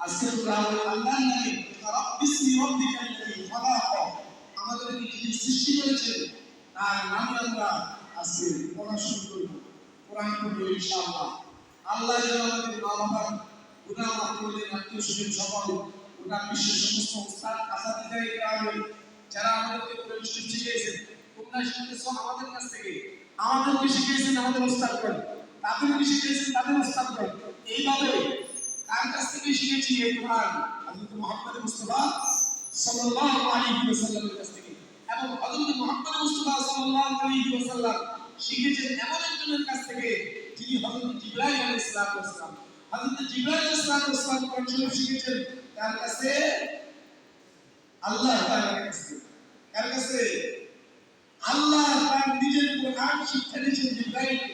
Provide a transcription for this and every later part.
আজকে আমরা আল্লাহর নামে বিসমি রাব্বিকাল্লাযী খালাক আমাদেরকে যিনি সৃষ্টি করেছেন তার নামে আমরা আজকে পড়া শুরু করব। কোরআন পড়ব ইনশাআল্লাহ। আল্লাহ যেন আমাদের মা বাবার গুনাহ মাফ করে দেন, আত্মীয় স্বজন সকল গোটা বিশ্বের সমস্ত উস্তাদ আসাতিজায়ে কেরাম যারা আমাদেরকে কোরআন শরীফ শিখিয়েছেন, তোমরা শিখেছো আমাদের কাছ থেকে, আমাদেরকে শিখিয়েছেন আমাদের উস্তাদগণ, তাদেরকে শিখিয়েছেন তাদের উস্তাদগণ। এইভাবে কার কাছ থেকে শিখেছি এই কোরআন? হযরত মুহাম্মদ মুস্তাফা সাল্লাল্লাহু আলাইহি ওয়াসাল্লামের কাছ থেকে। এবং হযরত মুহাম্মদ মুস্তাফা সাল্লাল্লাহু আলাইহি ওয়াসাল্লাম শিখেছেন এমন একজনের কাছ থেকে যিনি হযরত জিবরাইল আলাইহিস সালাম। হযরত জিবরাইল আলাইহিস সালাম কোরআন শরীফ শিখেছেন তার কাছে, আল্লাহ তাআলার কাছে। কার কাছে? আল্লাহ তার নিজের কোরআন শিক্ষা দিয়েছেন জিবরাইলকে।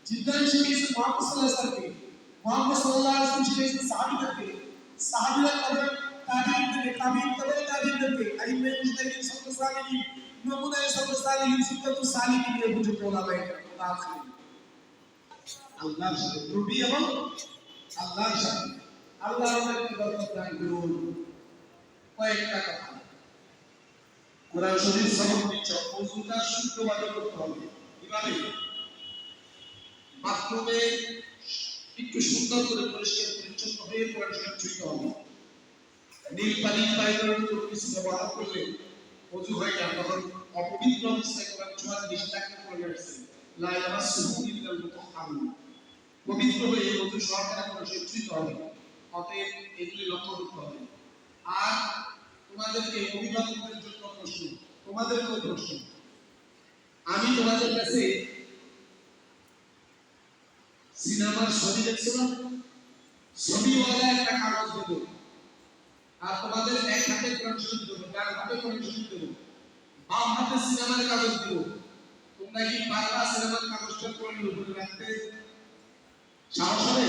জিবরাইল শিখিয়েছেন মুহাম্মদ সাল্লাল্লাহু আলাইহি ওয়াসাল্লামকে, মুহাম্মদ সাল্লাল্লাহু আলাইহি ওয়াসাল্লাম শিখিয়েছেন সাহাবীদেরকে, সাহাবীরা তাবেঈনদেরকে, তাবেঈনদেরকে আইম্মায়ে মুজতাহিদিন সাল্লাল্লাহু আলাইহি নমুনায়ে সাল্লাল্লাহু আলাইহি সুন্নাতুস সালিকিন এর বুঝতে ওলামায়ে কেরাম আছেন। আল্লাহর সাথে নবী এবং আল্লাহর সাথে আল্লাহ আমাদেরকে বরকত দান করুন। কয়েকটা কথা কোরআন শরীফ সম্বন্ধে ওযুটা শুদ্ধভাবে করতে হবে। কিভাবে? বাথরুমে একটু সুন্দর করে পরিষ্কার পরিচ্ছন্ন হয়ে কোরআন শরীফ ছুঁতে হবে। নীল পানি পাইলের কোনো কিছু ব্যবহার করলে ওযু হয় না, তখন অপবিত্র অবস্থায় কোরআন ছোঁয়ার নিষেধাজ্ঞা করে আসছে, লা ইয়ামাসসুহু ইল্লাল মুতাহহারুন। পবিত্র হয়ে ওযু সহকারে কোরআন শরীফ ছুঁতে হবে। অতএব এগুলি লক্ষ্য করতে হবে। আর তোমাদেরকে অভিভাবকদের জন্য প্রশ্ন, তোমাদেরকেও প্রশ্ন। আমি তোমাদের কাছে সিনেমার ছবি দেখছো না? ছবিওয়ালা একটা কাগজ দেবো, আর তোমাদের এক হাতে কোরআন শরীফ দেবো, ডান হাতে কোরআন শরীফ দেবো, বাম হাতে সিনেমার কাগজ দেবো। তোমরা কি পারবা সিনেমার কাগজটা কোরআনের উপরে রাখতে? সাহস হবে?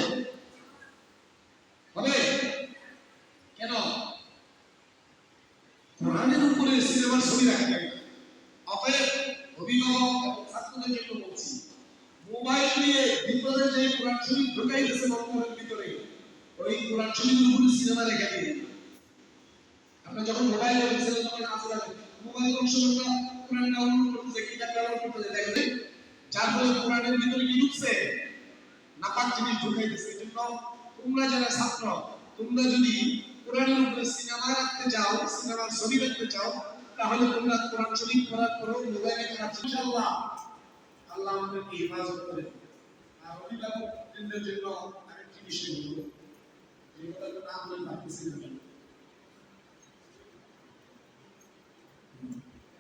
হবে? কেন? কোরআনের উপরে সিনেমার ছবি রাখতে হবে। অতএব অভিভাবক এবং ছাত্রদের জন্য বলছি, মোবাইল দিয়ে ভিতরে যে কোরআন শরীফ ঢুকাই দিয়েছে অন্তরের ভিতরে, ওই কোরআন শরীফের উপরে সিনেমা রেখে দিন। আপনি যখন মোবাইলে দেখছেন তখন আসলে মোবাইল অংশটা কোরআন ডাউনলোড করতে যায়, কিতাব ডাউনলোড করতে যায়, দেখেন যার ফলে কোরআনের ভিতরে কি ঢুকছে? নাপাক জিনিস ঢুকাই দিয়েছে। এজন্য তোমরা যারা ছাত্র, তোমরা যদি কোরআনের উপরে সিনেমা রাখতে চাও, সিনেমার ছবি রাখতে চাও, তাহলে তোমরা কোরআন শরীফ পড়ার পরেও মোবাইলে রাখতে ইনশাআল্লাহ। আল্লাহ আমাদেরকে হেফাজত করেন। আর অভিভাবকদের জন্য আরেকটি বিষয় হলো, এই কথাটা না বলে ভাবতেছি না,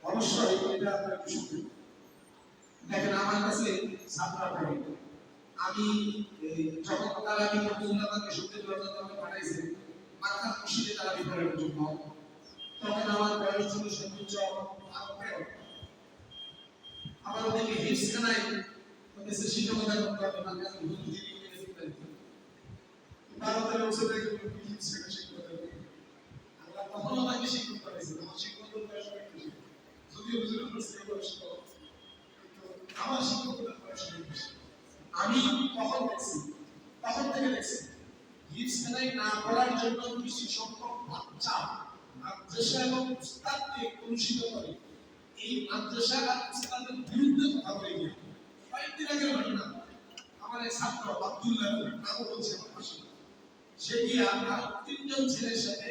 অবশ্যই এটা আপনারা একটু শুনবেন। দেখেন আমার কাছে ছাত্ররা পড়ে, আমি যখন তারা কি আমাকে শুনতে আমাকে পাঠাইছে মাথা খুশিতে তারা বিপরীত জন্য, তখন আমার বয়স ছিল সর্বোচ্চ 13। আমার ওদিকে হিপসখানায় ওদের শিক্ষকতা করতে হবে, মানে আমি ভুল দিকে গেছি। ভারতের ওসবে হিপসখানা শিক্ষকতা করি। আল্লাহ তখন আমাকে শিক্ষক করেছে, আমার শিক্ষকতার বয়স অনেক বেশি, যদিও হুজুরের প্রশ্ন বয়স কম, আমার শিক্ষকতার বয়স অনেক বেশি। আমি তখন থেকে দেখছি হিপসখানায় না পড়ার জন্য বেশি সংখ্যক বাচ্চা মাদ্রাসা এবং উস্তাদকে কলুষিত করে। এই মাদ্রাসা আর উস্তাদের বিরুদ্ধে কথা বলে গিয়ে কয়েকদিন আগে ঘটনা, আমার এক ছাত্র আব্দুল্লাহ নাম বলছে আমার পাশে, সে গিয়ে আমার 3 জন ছেলের সাথে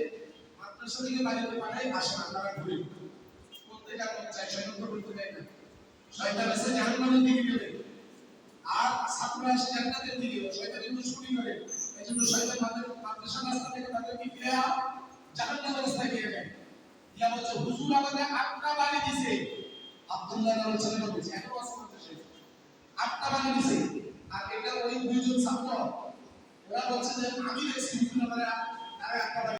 মাদ্রাসা থেকে বাড়িতে পাঠায়, আসে না, তারা ঘুরে প্রত্যেকটা চাই শয়তান করতে দেয় না, শয়তান আছে জাহান্নামের দিকে নেবে, আর ছাত্ররা আসে জান্নাতের দিকে। শয়তান কিন্তু শুনি করে, এজন্য শয়তান মাদ্রাসা রাস্তা থেকে তাদেরকে ফিরে জাহান্নামের রাস্তায় নিয়ে যায়। ইয়া বলছে হুজুর আমাদের 8টা বাড়ি দিয়েছে, আব্দুল্লাহ নামের ছেলেটা বলছে, এখনো আছে মাদ্রাসায় 8টা বাড়ি দিয়েছে। আর এটা ওই 2 জন ছাত্র, ওরা বলছে যে আমি দেখছি হুজুর আমাদের 8টা